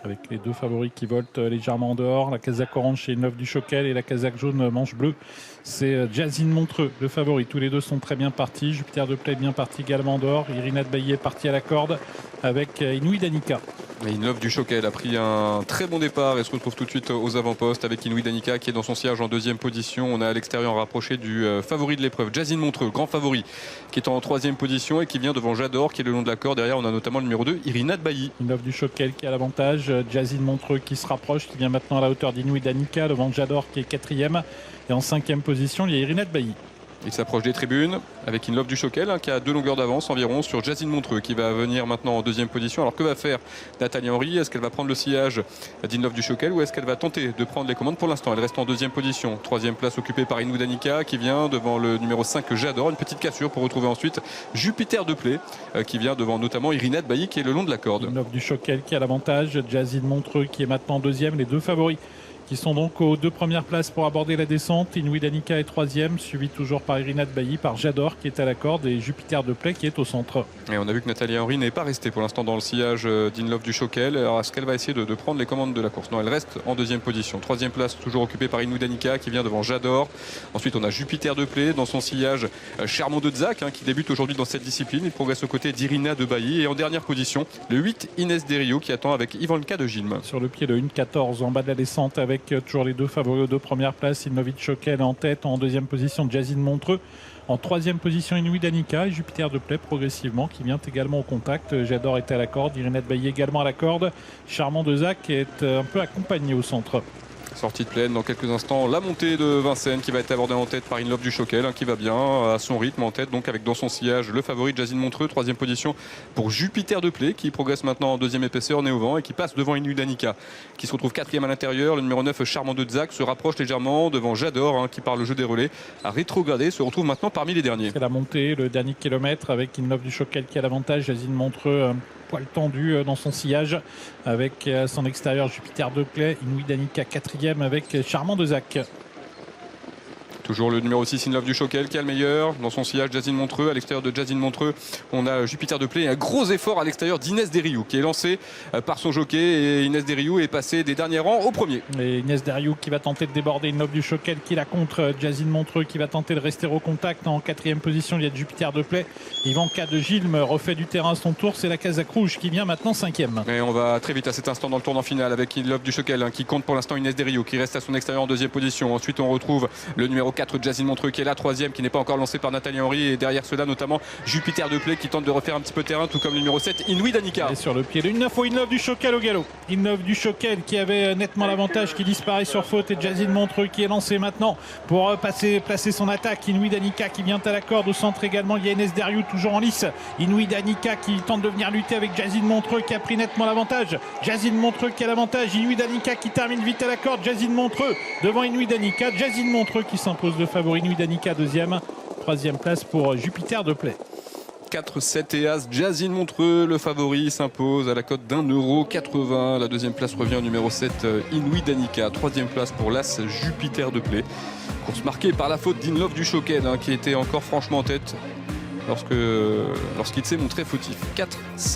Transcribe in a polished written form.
avec les deux favoris qui voltent légèrement en dehors. La casaque orange, c'est Neuf du Choquel, et la casaque jaune, manche bleue, c'est Jazine Montreux, le favori. Tous les deux sont très bien partis. Jupiter de Play bien parti également en dehors. Irina de Bailly est partie à la corde avec Inouï Danica. Et Inlove du Choquel a pris un très bon départ et se retrouve tout de suite aux avant-postes avec Inouï Danica qui est dans son siège en deuxième position. On a à l'extérieur rapproché du favori de l'épreuve, Jazine Montreux, grand favori, qui est en troisième position et qui vient devant Jador qui est le long de la corde. Derrière, on a notamment le numéro 2, Irina de Bailly. Inlove du Choquel qui a l'avantage. Jazine Montreux qui se rapproche, qui vient maintenant à la hauteur d'Inouï Danica devant Jador qui est quatrième. Et en cinquième position, il y a Irina de Bailly. Il s'approche des tribunes avec Inlove du Choquel qui a 2 longueurs d'avance environ sur Jazine Montreux qui va venir maintenant en deuxième position. Alors que va faire Nathalie Henry? Est-ce qu'elle va prendre le sillage d'Inlove du Choquel ou est-ce qu'elle va tenter de prendre les commandes? Pour l'instant, elle reste en deuxième position. Troisième place occupée par Inouï Danica qui vient devant le numéro 5 Jador. Une petite cassure pour retrouver ensuite Jupiter de Play qui vient devant notamment Irina de Bailly qui est le long de la corde. Inlove du Choquel qui a l'avantage. Jazine Montreux qui est maintenant deuxième. Les deux favoris qui sont donc aux deux premières places pour aborder la descente. Inouï Danica est troisième, suivi toujours par Irina de Bailly, par Jador qui est à la corde et Jupiter de Play qui est au centre. Et on a vu que Nathalie Henry n'est pas restée pour l'instant dans le sillage d'Inlove du Choquel. Alors est-ce qu'elle va essayer de prendre les commandes de la course? Non, elle reste en deuxième position. Troisième place toujours occupée par Inouï Danica qui vient devant Jador. Ensuite on a Jupiter de Play dans son sillage, Charmant de Zac qui débute aujourd'hui dans cette discipline. Il progresse aux côtés d'Irina de Bailly. Et en dernière position, le 8 Inès Derio qui attend avec Ivanka de Gilles. Sur le pied de 1,14 en bas de la descente avec toujours les deux favoris aux deux premières places. Inlove du Choquel en tête, en deuxième position Jazine Montreux. En troisième position, Inouï Danica et Jupiter de Play progressivement qui vient également au contact. Jador est à la corde, Irina de Bailly également à la corde. Charmant de Zac est un peu accompagné au centre. Sortie de plaine dans quelques instants, la montée de Vincennes qui va être abordée en tête par Inlove du Choquel qui va bien à son rythme en tête, donc avec dans son sillage le favori Jazine Montreux. Troisième position pour Jupiter de Play qui progresse maintenant en deuxième épaisseur, nez au vent et qui passe devant Inouï Danica qui se retrouve quatrième à l'intérieur. Le numéro 9 Charmant de Zac se rapproche légèrement devant Jador qui par le jeu des relais a rétrogradé, se retrouve maintenant parmi les derniers. C'est la montée, le dernier kilomètre avec Inlove du Choquel qui a l'avantage. Jazine Montreux poil tendu dans son sillage avec son extérieur Jupiter de Play. Inouï Danica quatrième avec Charmant de Zac. Toujours le numéro 6 Inlove du Choquel qui a le meilleur dans son sillage Jazine Montreux. À l'extérieur de Jazine Montreux, on a Jupiter de Play et un gros effort à l'extérieur d'Inès Deriou qui est lancé par son jockey et Inès Deriou est passée des derniers rangs au premier. Et Inès Deriou qui va tenter de déborder Inlove du Choquel qui la contre. Jazine Montreux qui va tenter de rester au contact. En quatrième position, il y a Jupiter de Play. Ivanka de Gilles refait du terrain à son tour. C'est la casaque rouge qui vient maintenant cinquième. Et on va très vite à cet instant dans le tournant final avec Inlove du Choquel qui compte pour l'instant Inès Deriou qui reste à son extérieur en deuxième position. Ensuite on retrouve le numéro 4 Jazine Montreux qui est la troisième, qui n'est pas encore lancée par Nathalie Henry, et derrière cela notamment Jupiter de Play qui tente de refaire un petit peu de terrain, tout comme le numéro 7 Inouï Danica. Et sur le pied de 9 au Inlove du Choquel au galop. Inlove du Choquel qui avait nettement l'avantage, qui disparaît sur faute, et Jazine Montreux qui est lancé maintenant pour placer son attaque. Inouï Danica qui vient à la corde au centre également. Il y a Inès Deriou toujours en lice. Inouï Danica qui tente de venir lutter avec Jazine Montreux qui a pris nettement l'avantage. Jazine Montreux qui a l'avantage. Inouï Danica qui termine vite à la corde. Jazine Montreux devant Inouï Danica. Jazine Montreux qui s'impose de favori. Inouï Danica deuxième. Troisième place pour Jupiter de Play. 4, 7 et As, Jazine Montreux, le favori, s'impose à la cote d'1,80 €. La deuxième place revient au numéro 7, Inouï Danica. Troisième place pour l'As, Jupiter de Play. Course marquée par la faute d'Inlove du Choquel qui était encore franchement en tête lorsqu'il s'est montré fautif. 4,